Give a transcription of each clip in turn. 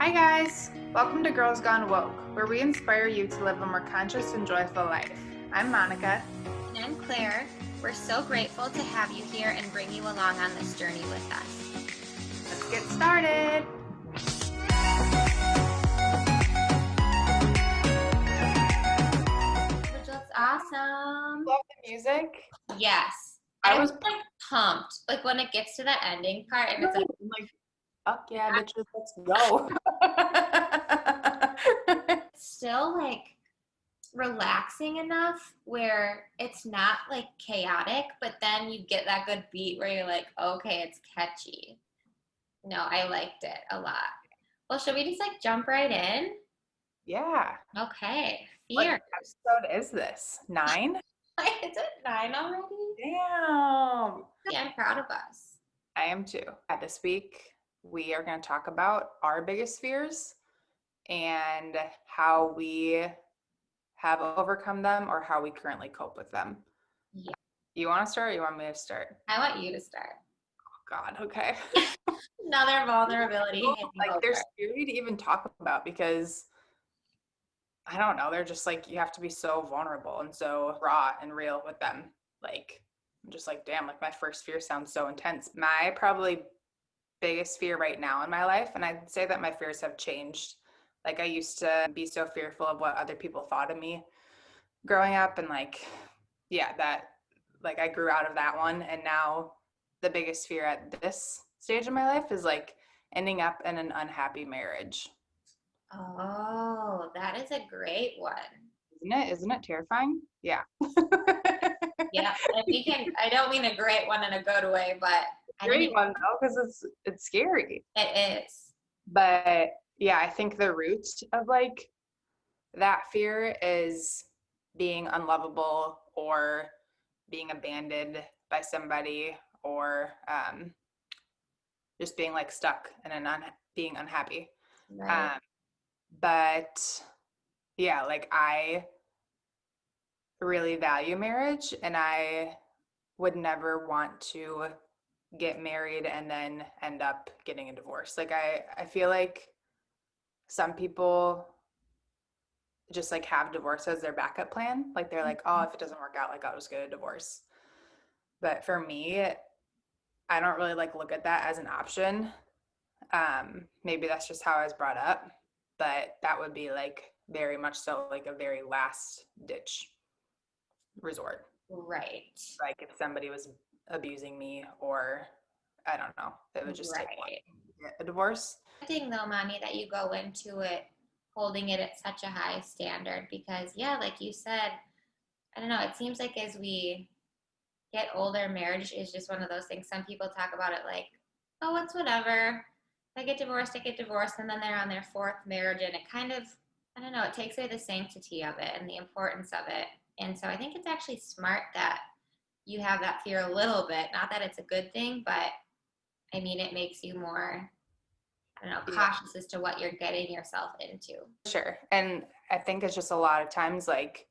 Hi guys! Welcome to Girls Gone Woke, where we inspire you to live a more conscious and joyful life. I'm Monica. And I'm Claire. We're so grateful to have you here and bring you along on this journey with us. Let's get started! Which looks awesome. Love the music. Yes. I was like pumped. Like when it gets to the ending part and it's like fuck yeah, bitches, let's go. Still like relaxing enough where it's not like chaotic, but then you get that good beat where you're like, okay, it's catchy. No, I liked it a lot. Well, should we just like jump right in? Yeah. Okay. What Fear. episode is this? 9? Is it 9 already? Damn. Yeah, I'm proud of us. I am too. This week, we are going to talk about our biggest fears and how we have overcome them or how we currently cope with them. Yeah. You want to start or you want me to start? I want you to start. Oh, God, okay. Another vulnerability. Like, they're scary to even talk about because, I don't know, they're just like, you have to be so vulnerable and so raw and real with them. Like, I'm just like, damn, like my first fear sounds so intense. My probably biggest fear right now in my life, and I'd say that my fears have changed. Like, I used to be so fearful of what other people thought of me growing up, and like, yeah, that, like, I grew out of that one, and now the biggest fear at this stage of my life is like ending up in an unhappy marriage. Oh, that is a great one. Isn't it terrifying? Yeah. Yeah, and I don't mean a great one in a good way, but Great one though, because it's scary. It is. But yeah, I think the root of like that fear is being unlovable or being abandoned by somebody, or just being like stuck and being unhappy. Right. But yeah, like I really value marriage, and I would never want to get married and then end up getting a divorce. Like I feel like some people just like have divorce as their backup plan. Like they're like, oh, if it doesn't work out, like I'll just get a divorce. But for me, I don't really like look at that as an option. Maybe that's just how I was brought up, but that would be like very much so like a very last ditch resort. Right. Like if somebody was abusing me, or I don't know, it would just take one to get a divorce. I think though, Mommy, that you go into it holding it at such a high standard because yeah, like you said, I don't know, it seems like as we get older, marriage is just one of those things. Some people talk about it like, oh, it's whatever. If I get divorced, and then they're on their fourth marriage, and it kind of, I don't know, it takes away the sanctity of it and the importance of it. And so I think it's actually smart that you have that fear a little bit. Not that it's a good thing, but I mean, it makes you more, I don't know, cautious as to what you're getting yourself into. Sure. And I think it's just a lot of times like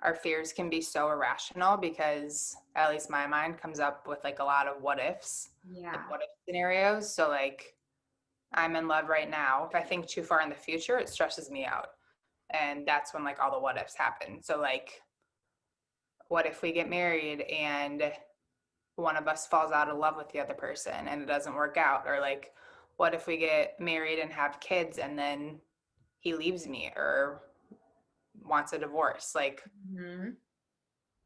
our fears can be so irrational because at least my mind comes up with like a lot of what ifs, like what if scenarios. So like I'm in love right now. If I think too far in the future, it stresses me out. And that's when like all the what ifs happen. So like, what if we get married and one of us falls out of love with the other person and it doesn't work out? Or like, what if we get married and have kids and then he leaves me or wants a divorce? Like,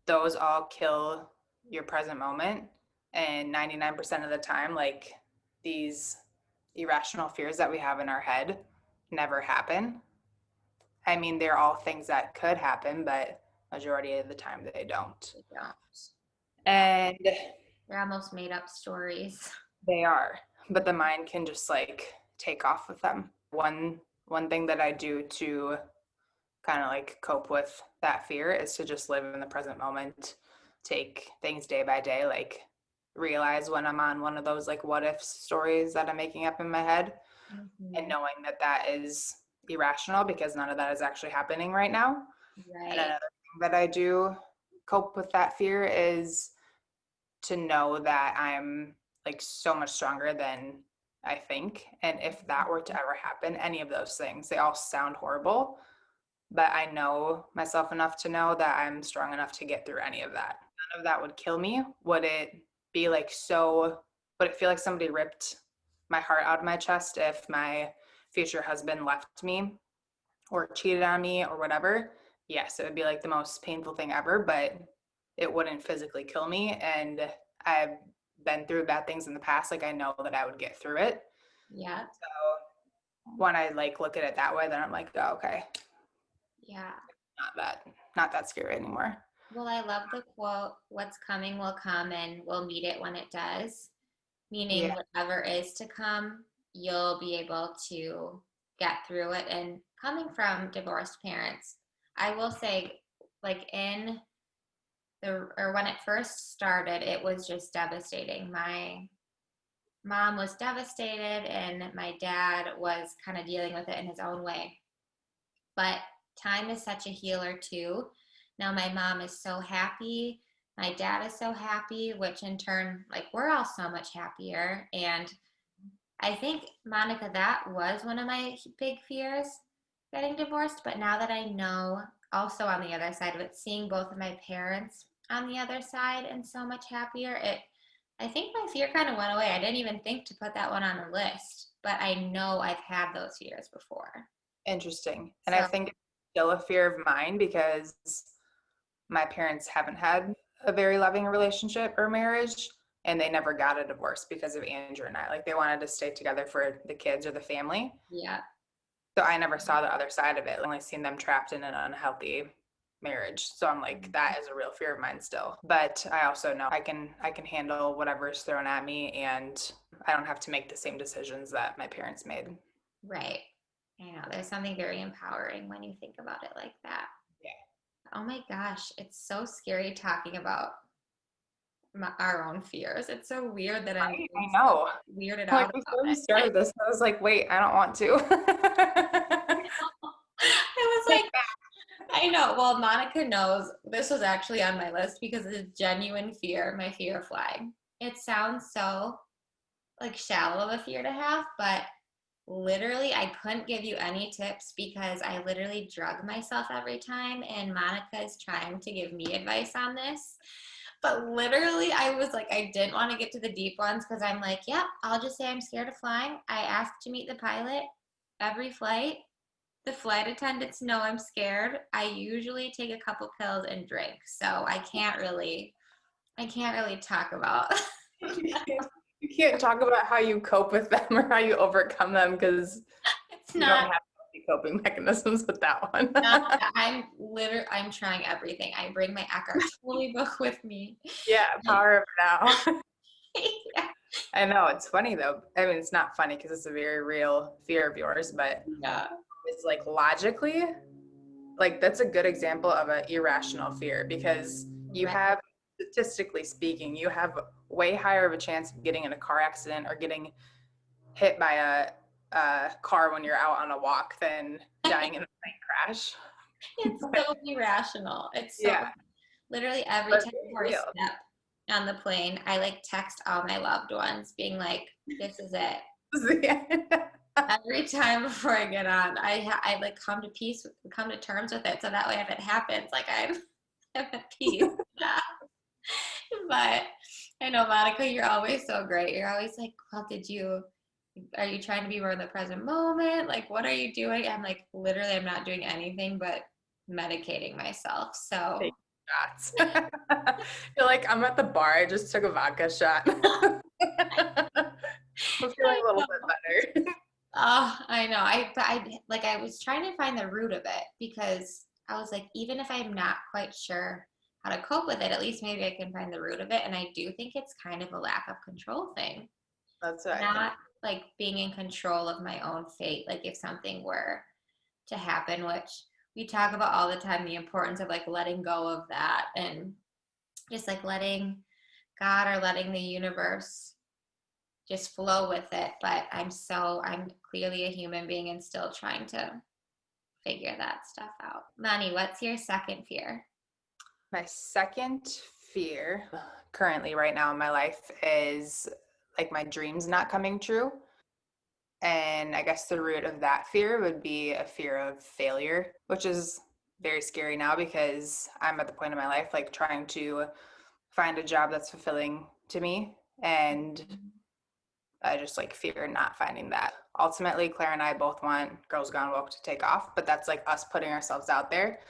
those all kill your present moment. And 99% of the time, like these irrational fears that we have in our head never happen. I mean, they're all things that could happen, but majority of the time they don't. They don't. And they're almost made up stories. They are, but the mind can just like take off with them. One thing that I do to kind of like cope with that fear is to just live in the present moment, take things day by day, like realize when I'm on one of those like what if stories that I'm making up in my head, and knowing that that is irrational because none of that is actually happening right now. Right. And another thing that I do cope with that fear is to know that I'm like so much stronger than I think. And if that were to ever happen, any of those things, they all sound horrible, but I know myself enough to know that I'm strong enough to get through any of that. None of that would kill me. Would it be like so, would it feel like somebody ripped my heart out of my chest if my future husband left me or cheated on me or whatever? Yes, it would be like the most painful thing ever, but it wouldn't physically kill me. And I've been through bad things in the past. Like I know that I would get through it. Yeah. So when I like look at it that way, then I'm like, oh, okay, Yeah. not that, not that scary anymore. Well, I love the quote, what's coming will come and we'll meet it when it does. Meaning Yeah. whatever is to come, you'll be able to get through it. And coming from divorced parents, I will say, like in the, or when it first started, it was just devastating. My mom was devastated, and my dad was kind of dealing with it in his own way. But time is such a healer too. Now my mom is so happy. My dad is so happy, which in turn, like we're all so much happier. And I think, Monica, that was one of my big fears, getting divorced. But now that I know, also on the other side of it, seeing both of my parents on the other side and so much happier, I think my fear kind of went away. I didn't even think to put that one on the list, but I know I've had those fears before. Interesting. And I So, think it's still a fear of mine because my parents haven't had a very loving relationship or marriage, and they never got a divorce because of Andrew and I. Like they wanted to stay together for the kids or the family. yeah, So I never saw the other side of it. I only seen them trapped in an unhealthy marriage. So I'm like, that is a real fear of mine still. But I also know I can handle whatever's thrown at me, and I don't have to make the same decisions that my parents made. right. I know there's something very empowering when you think about it like that. Oh my gosh, it's so scary talking about our own fears. It's so weird that I'm I getting so know. weirded Like out about before we it. started this, I was like, wait, I don't want to. I was Take like, I know. Well, Monica knows this was actually on my list because it's a genuine fear, my fear of flying. It sounds so like shallow of a fear to have, but literally I couldn't give you any tips because I literally drug myself every time, and Monica is trying to give me advice on this. But literally I was like, I didn't want to get to the deep ones because I'm like, yep, I'll just say I'm scared of flying. I asked to meet the pilot every flight. The flight attendants know I'm scared. I usually take a couple pills and drink, so I can't really talk about. You can't talk about how you cope with them or how you overcome them because It's you don't not have healthy coping memechanisms with that one. not that. I'm trying everything. I bring my Eckhart Tolle book with me. Yeah, Um, power of now. yeah. I know it's funny though. I mean, it's not funny because it's a very real fear of yours, but Yeah. it's like logically, like that's a good example of an irrational fear because you Right. have, statistically speaking, you have way higher of a chance of getting in a car accident or getting hit by a car when you're out on a walk than dying in a plane crash. It's But so irrational. It's so yeah, literally every but time before I very real. step on the plane, I like text all my loved ones being like, this is it. Every time before I get on, I like come to terms with it. So that way if it happens, like I'm at peace. Yeah. But I know, Monica, you're always so great. You're always like, well, are you trying to be more in the present moment? Like, what are you doing? I'm like, literally, I'm not doing anything but medicating myself. So, Take shots. You're like, I'm at the bar. I just took a vodka shot. I'm feeling I a little know. bit better. Oh, I know. I was trying to find the root of it because I was like, even if I'm not quite sure how to cope with it, at least maybe I can find the root of it. And I do think it's kind of a lack of control thing, That's what I think. not like being in control of my own fate. Like if something were to happen, which we talk about all the time, the importance of like letting go of that and just like letting God or letting the universe just flow with it. But I'm clearly a human being and still trying to figure that stuff out. Manny, what's your second fear? My second fear currently right now in my life is like my dreams not coming true. And I guess the root of that fear would be a fear of failure, which is very scary now because I'm at the point in my life like trying to find a job that's fulfilling to me. And I just like fear not finding that. Ultimately, Claire and I both want Girls Gone Woke to take off, but that's like us putting ourselves out there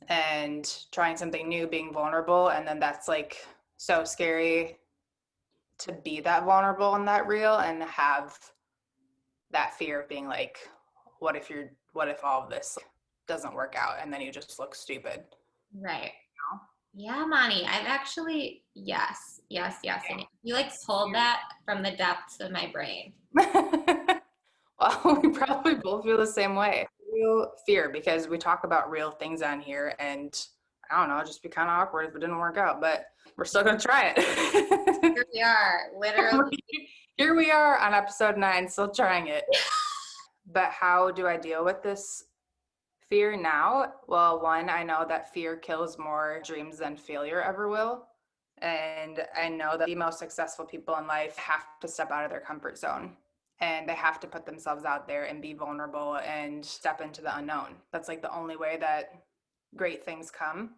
and trying something new, being vulnerable. And then that's like so scary to be that vulnerable and that real and have that fear of being like, what if all of this doesn't work out and then you just look stupid? Right. Yeah, Mani, I've actually, yes, yes, yes. And you like pulled that from the depths of my brain. Well, we probably both feel the same way. Real fear because we talk about real things on here and I don't know, it'd just be kind of awkward if it didn't work out, but we're still gonna try it. Here we are, literally. Here we are on episode 9, still trying it. But how do I deal with this fear now? Well, one, I know that fear kills more dreams than failure ever will. And I know that the most successful people in life have to step out of their comfort zone and they have to put themselves out there and be vulnerable and step into the unknown. That's like the only way that great things come.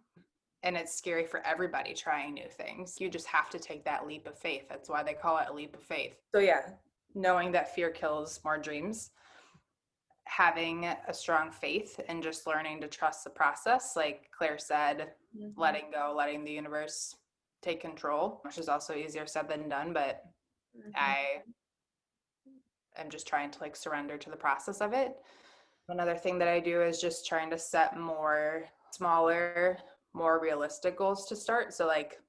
And it's scary for everybody trying new things. You just have to take that leap of faith. That's why they call it a leap of faith. So, yeah, knowing that fear kills more dreams, having a strong faith and just learning to trust the process, like Claire said, letting go, letting the universe take control, which is also easier said than done, but I am just trying to like surrender to the process of it. Another thing that I do is just trying to set more smaller, more realistic goals to start. So like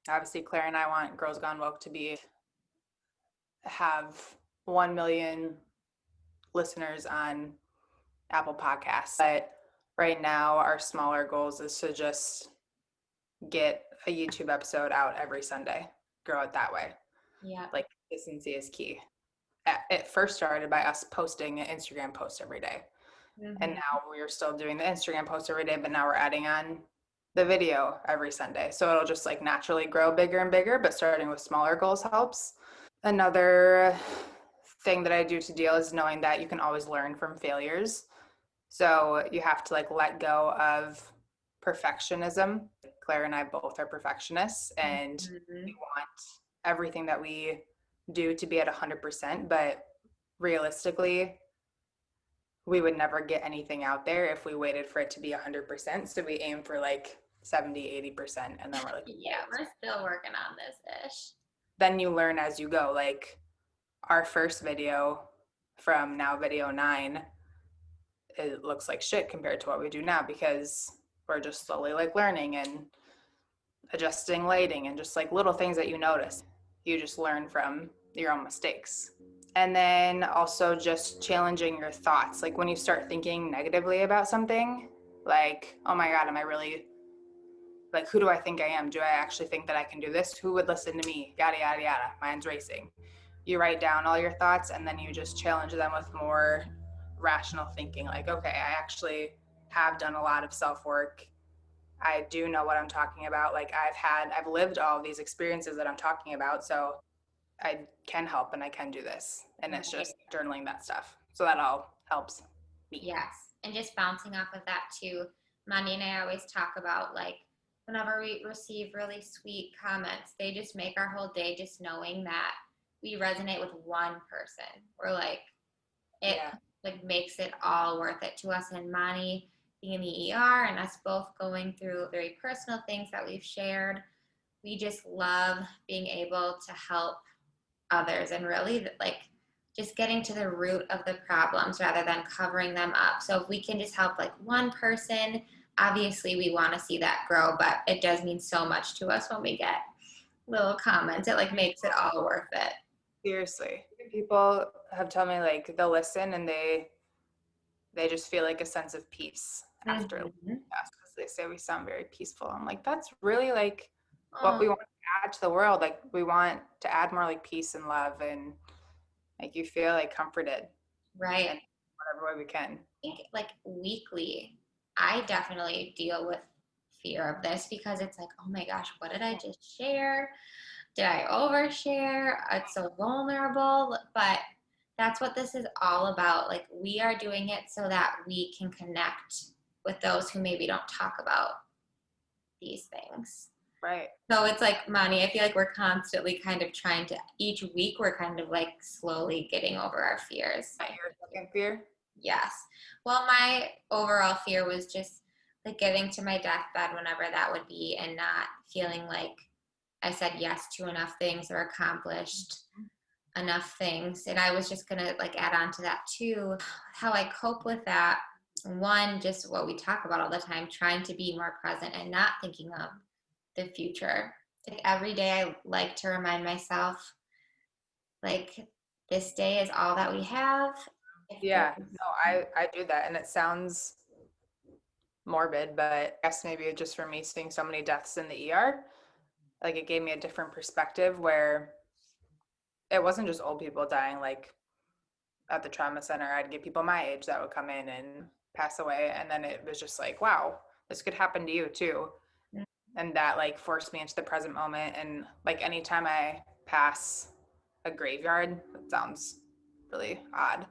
obviously Claire and I want Girls Gone Woke to be have 1 million listeners on Apple Podcasts. But right now, our smaller goals is to just get a YouTube episode out every Sunday, grow it that way. Yeah. Like consistency is key. It first started by us posting an Instagram post every day. And now we're still doing the Instagram post every day, but now we're adding on the video every Sunday. So it'll just like naturally grow bigger and bigger, but starting with smaller goals helps. Another thing that I do to deal is knowing that you can always learn from failures. So you have to like let go of perfectionism. Claire and I both are perfectionists and we want everything that we do to be at 100%, but realistically, we would never get anything out there if we waited for it to be 100%. So we aim for like 70, 80%. And then we're like, Yeah, we're still working on this ish. then you learn as you go. Like our first video from now video 9, it looks like shit compared to what we do now because we're just slowly like learning and adjusting lighting and just like little things that you notice. You just learn from your own mistakes. And then also just challenging your thoughts. Like when you start thinking negatively about something, like, oh my God, am I really, like, who do I think I am? Do I actually think that I can do this? Who would listen to me? Yada, yada, yada. Mind's racing. You write down all your thoughts and then you just challenge them with more rational thinking. Like, okay, I actually have done a lot of self work. I do know what I'm talking about. Like I've lived all of these experiences that I'm talking about. So I can help and I can do this. And it's Right. just journaling that stuff. So that all helps me. Yes. And just bouncing off of that too, Mandy and I always talk about like whenever we receive really sweet comments, they just make our whole day just knowing that we resonate with one person. We're like, it Yeah. like makes it all worth it to us. And Mani being in the ER and us both going through very personal things that we've shared, we just love being able to help others and really like just getting to the root of the problems rather than covering them up. So if we can just help like one person, obviously we want to see that grow, but it does mean so much to us when we get little comments. It like makes it all worth it. Seriously. People have told me like they'll listen and they just feel like a sense of peace after us Mm-hmm. because they say we sound very peaceful. I'm like, that's really like what Oh, we want to add to the world. Like we want to add more like peace and love and like you feel like comforted right. in whatever way we can. Think like weekly, I definitely deal with fear of this because it's like, oh my gosh, what did I just share? Did I overshare? It's so vulnerable. But that's what this is all about. Like, we are doing it so that we can connect with those who maybe don't talk about these things. Right. So it's like, Monty, I feel like we're constantly kind of trying to, each week, we're kind of like slowly getting over our fears. Not your second fear? Yes. Well, my overall fear was just like getting to my deathbed whenever that would be and not feeling like I said yes to enough things or accomplished enough things. And I was just gonna like add on to that too. How I cope with that, one, just what we talk about all the time, trying to be more present and not thinking of the future. Like every day I like to remind myself, like, this day is all that we have. If Yeah, there's no, I do that, and it sounds morbid, but I guess maybe just for me seeing so many deaths in the ER, like it gave me a different perspective where it wasn't just old people dying. Like at the trauma center, I'd get people my age that would come in and pass away, and then it was just like, wow, this could happen to you too. And that like forced me into the present moment. And like anytime I pass a graveyard, it sounds really odd,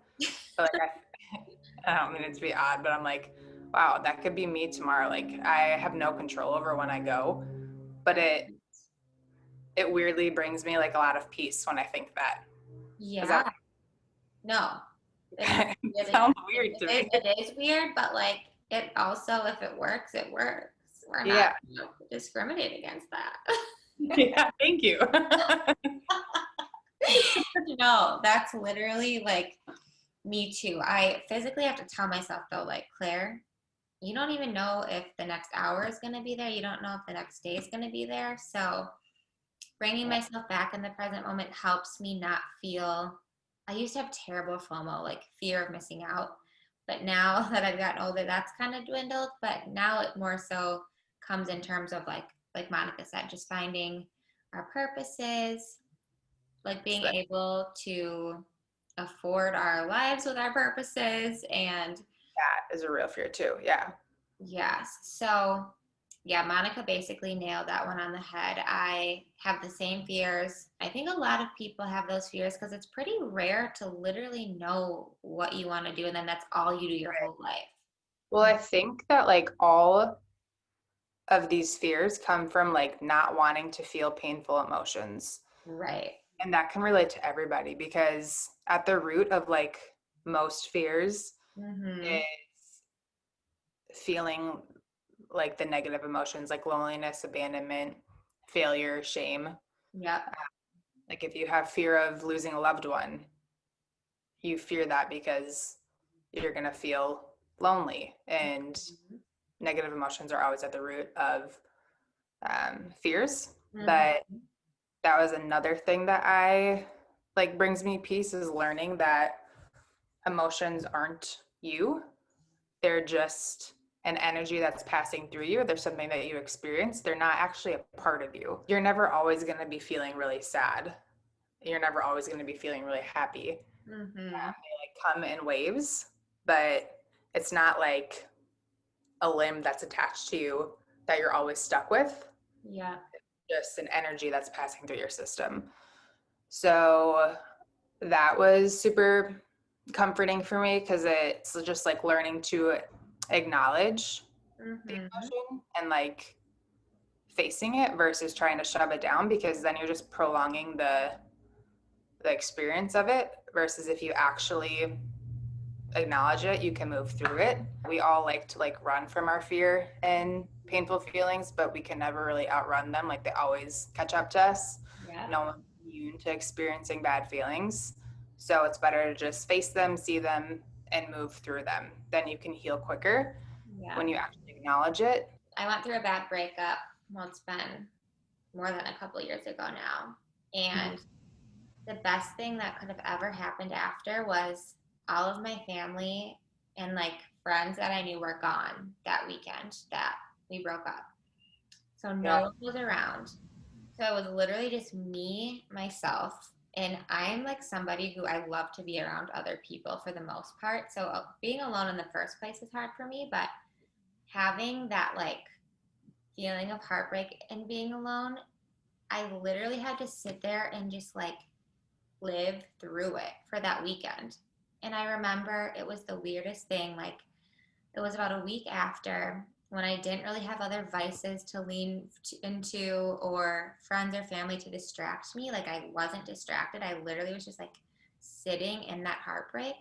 but like I don't mean it to be odd, but I'm like, wow, that could be me tomorrow. Like I have no control over when I go, but it weirdly brings me like a lot of peace when I think that. Is that yeah, no, it it really sounds weird to me? it is weird, but like it also, if it works, it works. We're not Yeah. discriminate against that. Yeah, thank you. No, that's literally like me too. I physically have to tell myself though, like, Claire, you don't even know if the next hour is going to be there. You don't know if the next day is going to be there. So bringing Yeah, myself back in the present moment helps me not feel. I used to have terrible FOMO, like fear of missing out. But now that I've gotten older, that's kind of dwindled. But now it more so comes in terms of like Monica said, just finding our purposes, like so being that able to afford our lives with our purposes. And is a real fear too. Yeah. yes, so yeah, Monica basically nailed that one on the head. I have the same fears. I think a lot of people have those fears because it's pretty rare to literally know what you want to do and then that's all you do your whole Well, life. I think that like all of these fears come from like not wanting to feel painful emotions. Right. And that can relate to everybody because at the root of like most fears Mm-hmm. is feeling like the negative emotions like loneliness, abandonment, failure, shame. Yep. Like if you have fear of losing a loved one, you fear that because you're going to feel lonely, and negative emotions are always at the root of fears. But Mm-hmm. that was another thing that I like brings me peace is learning that emotions aren't you. They're just an energy that's passing through you. They're something that you experience. They're not actually a part of you. You're never always going to be feeling really sad. You're never always going to be feeling really happy. Mm-hmm. They like come in waves, but it's not like a limb that's attached to you that you're always stuck with. Yeah. Just an energy that's passing through your system. So that was super comforting for me because it's just like learning to acknowledge the Mm-hmm. emotion and like facing it versus trying to shove it down, because then you're just prolonging the experience of it, versus if you actually acknowledge it, you can move through it. We all like to like run from our fear and painful feelings, but we can never really outrun them. Like they always catch up to us. Yeah. No one's immune to experiencing bad feelings. So it's better to just face them, see them, and move through them. Then you can heal quicker Yeah. when you actually acknowledge it. I went through a bad breakup. Well, it's been more than a couple years ago now. And the best thing that could have ever happened after was all of my family and like friends that I knew were gone that weekend that we broke up. So no Yeah. one was around. So it was literally just me, myself, and I'm like somebody who I love to be around other people for the most part. So being alone in the first place is hard for me, but having that like feeling of heartbreak and being alone, I literally had to sit there and just like live through it for that weekend. And I remember it was the weirdest thing. Like, it was about a week after when I didn't really have other vices to into or friends or family to distract me. Like, I wasn't distracted. I literally was just like sitting in that heartbreak.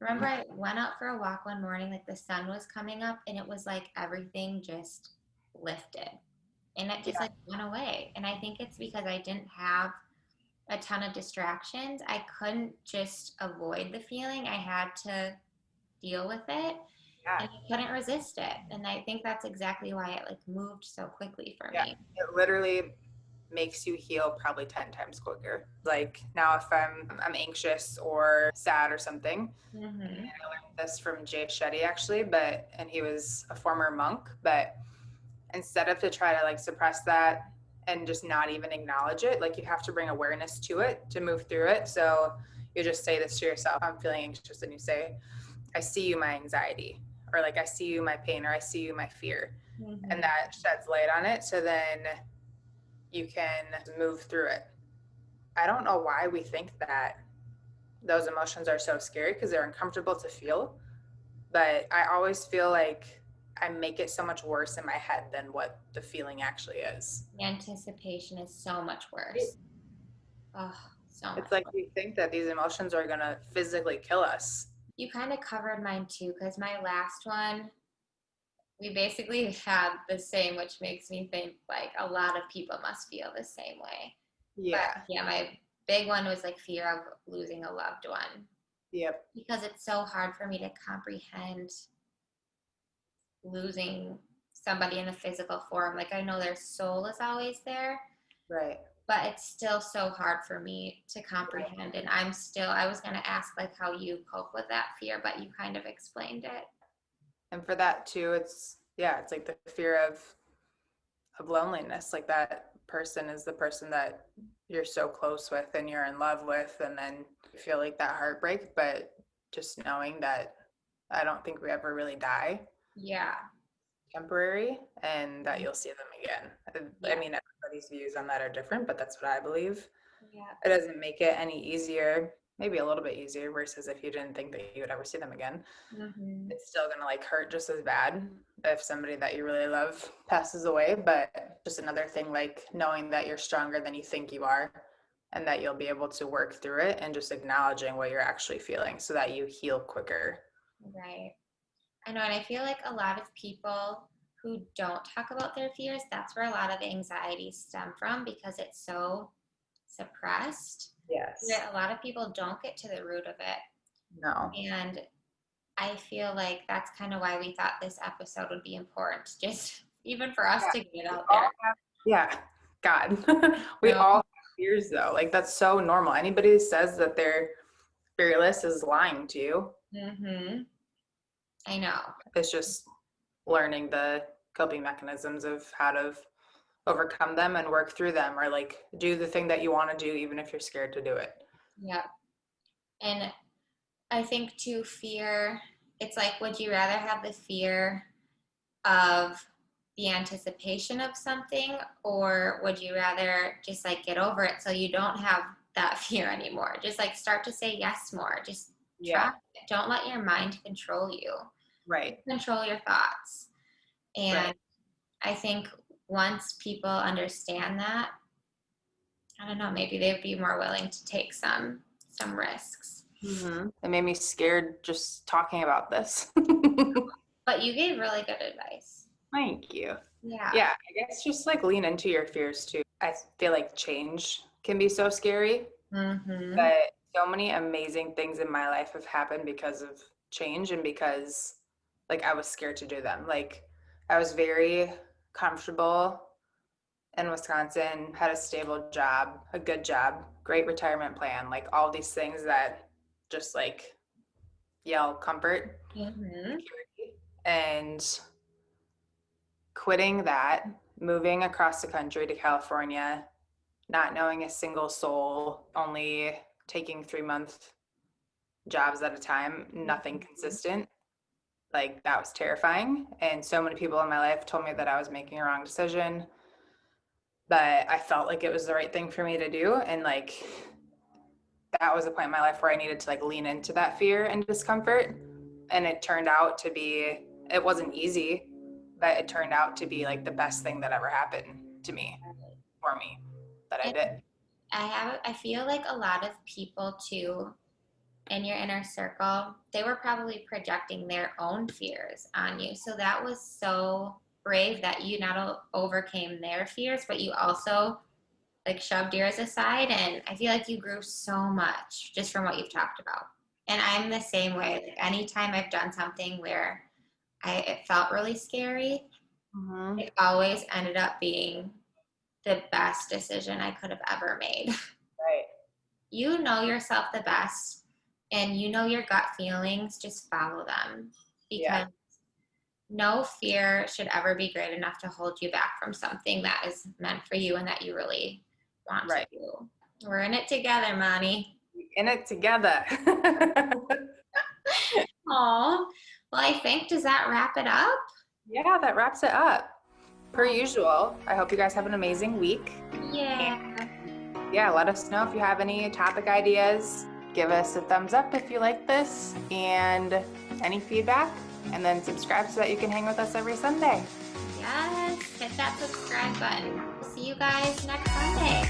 Remember, I went out for a walk one morning, like the sun was coming up, and it was like everything just lifted and it just Yeah. like went away. And I think it's because I didn't have a ton of distractions. I couldn't just avoid the feeling, I had to deal with it Yeah. and I couldn't resist it. And I think that's exactly why it like moved so quickly for Yeah. me. It literally makes you heal probably 10 times quicker. Like now if I'm anxious or sad or something, Mm-hmm. I learned this from Jay Shetty actually, but and he was a former monk, but instead of to try to like suppress that and just not even acknowledge it, like you have to bring awareness to it to move through it. So you just say this to yourself, I'm feeling anxious, and you say, I see you, my anxiety, or like I see you, my pain, or I see you, my fear. And Mm-hmm. that sheds light on it. So then you can move through it. I don't know why we think that those emotions are so scary because they're uncomfortable to feel. But I always feel like I make it so much worse in my head than what the feeling actually is. The anticipation is so much worse. Oh, so much It's like worse. we think that these emotions are going to physically kill us. You kind of covered mine too, because my last one, we basically had the same, which makes me think like a lot of people must feel the same way. But Yeah. yeah, my big one was like fear of losing a loved one Yep. because it's so hard for me to comprehend losing somebody in a physical form. Like I know their soul is always there, Right. but it's still so hard for me to comprehend. And I was going to ask like how you cope with that fear, but you kind of explained it. And for that too, yeah, it's like the fear of loneliness. Like that person is the person that you're so close with and you're in love with, and then you feel like that heartbreak, but just knowing that I don't think we ever really die, Yeah. temporary, and that you'll see them again. I Yeah. mean, everybody's views on that are different, but that's what I believe. Yeah. It doesn't make it any easier, maybe a little bit easier versus if you didn't think that you would ever see them again. Mm-hmm. It's still gonna like hurt just as bad if somebody that you really love passes away, but just another thing, like knowing that you're stronger than you think you are and that you'll be able to work through it, and just acknowledging what you're actually feeling so that you heal quicker. Right. I know, and I feel like a lot of people who don't talk about their fears, that's where a lot of anxiety stem from because it's so suppressed Yes. that a lot of people don't get to the root of it. No. And I feel like that's kind of why we thought this episode would be important, just even for us Yeah. to get it We out all there. have, yeah. God. We No. all have fears though. Like that's so normal. Anybody who says that they're fearless is lying to you. Mm-hmm. I know. It's just learning the coping mechanisms of how to overcome them and work through them, or like do the thing that you want to do even if you're scared to do it. Yep. And I think too, fear, it's like, would you rather have the fear of the anticipation of something, or would you rather just like get over it so you don't have that fear anymore? Just like start to say yes more. Just try Yeah. it. Don't let your mind control you. Right. Control your thoughts. Right. And I think once people understand that, I don't know, maybe they'd be more willing to take some risks. It made me scared just talking about this. But you gave really good advice. Thank you. Yeah. Yeah, I guess just like lean into your fears too. I feel like change can be so scary, Mm-hmm. but so many amazing things in my life have happened because of change and because like I was scared to do them. Like I was very comfortable in Wisconsin, had a stable job, a good job, great retirement plan, like all these things that just like yell comfort, Mm-hmm. security. And quitting that, moving across the country to California, not knowing a single soul, only taking 3 month jobs at a time, nothing Mm-hmm. consistent. Like that was terrifying. And so many people in my life told me that I was making a wrong decision, but I felt like it was the right thing for me to do. And like that was a point in my life where I needed to like lean into that fear and discomfort. And it turned out to be, it wasn't easy, but it turned out to be like the best thing that ever happened to me, for me, that I And did. I feel like a lot of people too in your inner circle, they were probably projecting their own fears on you. So that was so brave that you not overcame their fears, but you also like shoved yours aside. And I feel like you grew so much just from what you've talked about. And I'm the same way. Like anytime I've done something where it felt really scary, Mm-hmm. it always ended up being the best decision I could have ever made. Right. You know yourself the best and you know your gut feelings, just follow them Yeah. because no fear should ever be great enough to hold you back from something that is meant for you and that you really want to Right. do. We're in it together, Mommy. In it together. Oh, well, I think, does that wrap it up? Yeah, that wraps it up. Per Oh, usual, I hope you guys have an amazing week. yeah. Yeah, let us know if you have any topic ideas. Give us a thumbs up if you like this and any feedback. And then subscribe so that you can hang with us every Sunday. Yes. Hit that subscribe button. We'll see you guys next Sunday.